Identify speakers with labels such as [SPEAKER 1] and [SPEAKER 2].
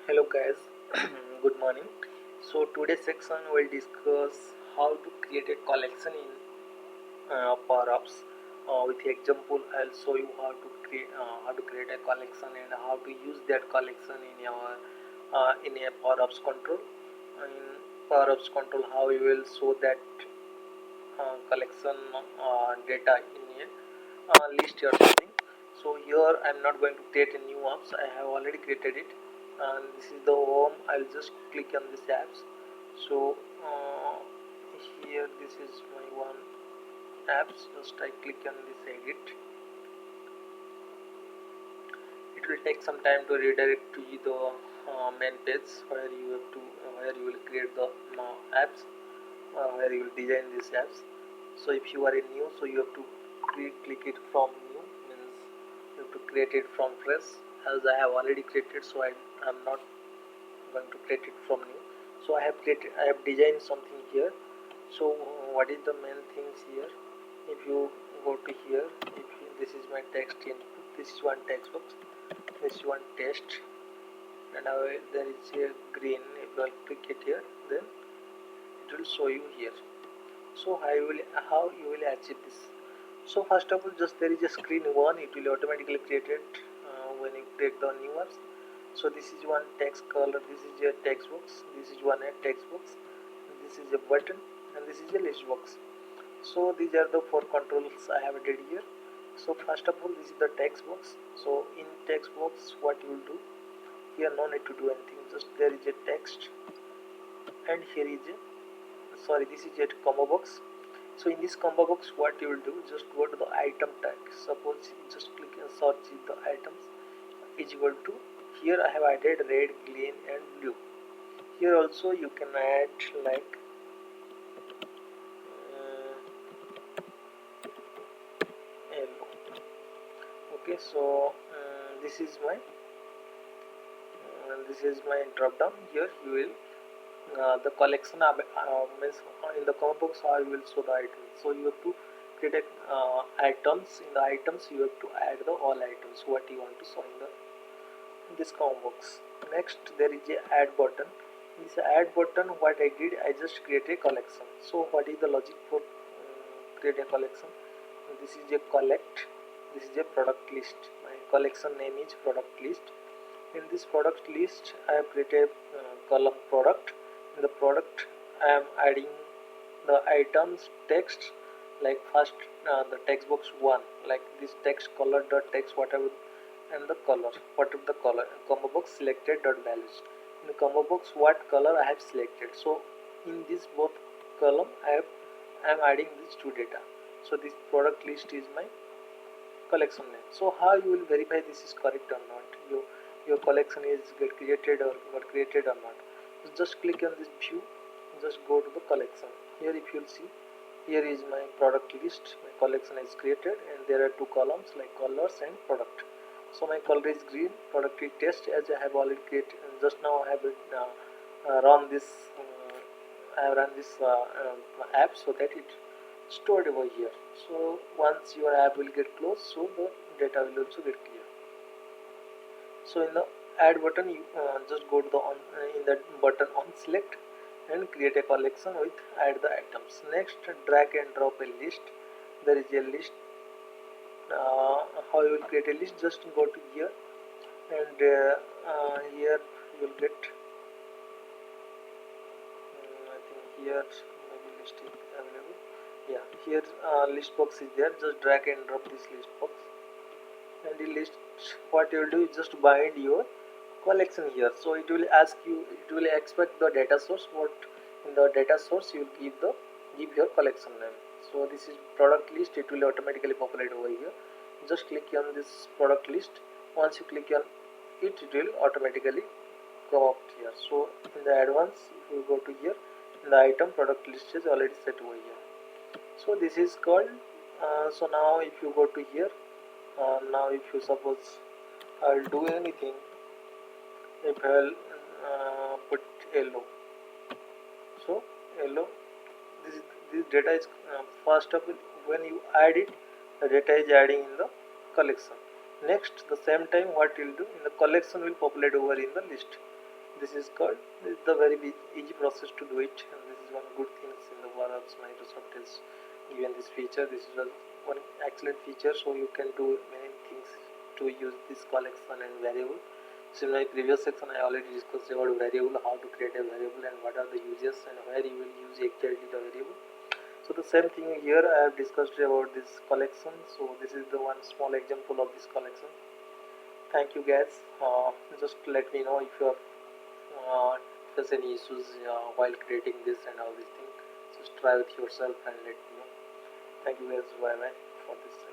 [SPEAKER 1] Hello guys, good morning. So today's section will discuss how to create a collection in Power Apps. With the example, I'll show you how to create a collection and how to use that collection in your in a Power Apps control. In Power Apps control, how you will show that collection data in a list or something. So here I'm not going to create a new apps, I have already created it, and this is the home. I'll just click on this apps. So here this is my one apps. Just I click on this edit. It will take some time to redirect to the main page where you have to where you will create the apps, where you will design these apps. So if you are in new, so you have to click it from new, means you have to create it from fresh. As I have already created, so I am not going to create it from new. So I have designed something here. So what is the main things here? If you go to here, this is my text input, this is one text box, this is one text, and there is a green. If you click it here, then it will show you here. So how you will achieve this? So first of all, just there is a screen one, it will automatically create it when you create the new apps. So this is one text color, this is a text box, this is one a text box, this is a button, and this is a list box. So these are the four controls I have did here. So first of all, this is the text box. So in text box, what you will do here, no need to do anything, just there is a text, and here is a this is a combo box. So in this combo box, what you will do, just go to the item tag. Suppose you just click and search the items is equal to, here I have added red, green and blue. Here also you can add like yellow. Okay, so this is my drop down. Here you will the collection means in the combo box how you will show the items. So you have to create items. In the items you have to add the all items what you want to show in this combo box. Next there is a add button. In this add button, what I did, I just create a collection. So what is the logic for create a collection? This is a collect, this is a product list. My collection name is product list. In this product list I have created a column product. In the product I am adding the items text, like first the text box 1, like this text color dot text whatever, and the color, whatever the color, combo box selected dot values. In the combo box what color I have selected. So in this both column I am adding these two data. So this product list is my collection name. So how you will verify this is correct or not, your collection is get created or got created or not? So just click on this view, just go to the collection. Here if you'll see, here is my product list. My collection is created and there are two columns like colors and product. So my color is green, product is test, as I have already created, and just now I have run this I have run this app so that it stored over here. So once your app will get closed, so the data will also get clear. So in the add button, you just go to the in that button on select and create a collection with add the items. Next, drag and drop a list. There is a list. How you will create a list? Just go to here, and here you will get. I think here maybe list is available. Yeah, here list box is there. Just drag and drop this list box, and the list. What you will do is just bind your collection here. So it will ask you, it will expect the data source. What in the data source you will give your collection name. So this is product list, it will automatically populate over here. Just click on this product list. Once you click on it, it will automatically come up here. So in the advanced, if you go to here, in the item product list is already set over here. So this is called so now if you go to here, now if you suppose I'll do anything, if I'll put yellow, so yellow, this data is first of all when you add it, the data is adding in the collection. Next, the same time what you'll do, in the collection will populate over in the list. This is called, this is the very easy process to do it, and this is one good things in the world. Microsoft is given this feature. This is one excellent feature, so you can do many things to use this collection and variable. So in my previous section I already discussed about variable, how to create a variable and what are the uses and where you will use exactly the variable. So the same thing here I have discussed about this collection. So this is the one small example of this collection. Thank you guys. Just let me know if you are face any issues while creating this and all these things. Just try with yourself and let me know. Thank you guys. Bye bye for this.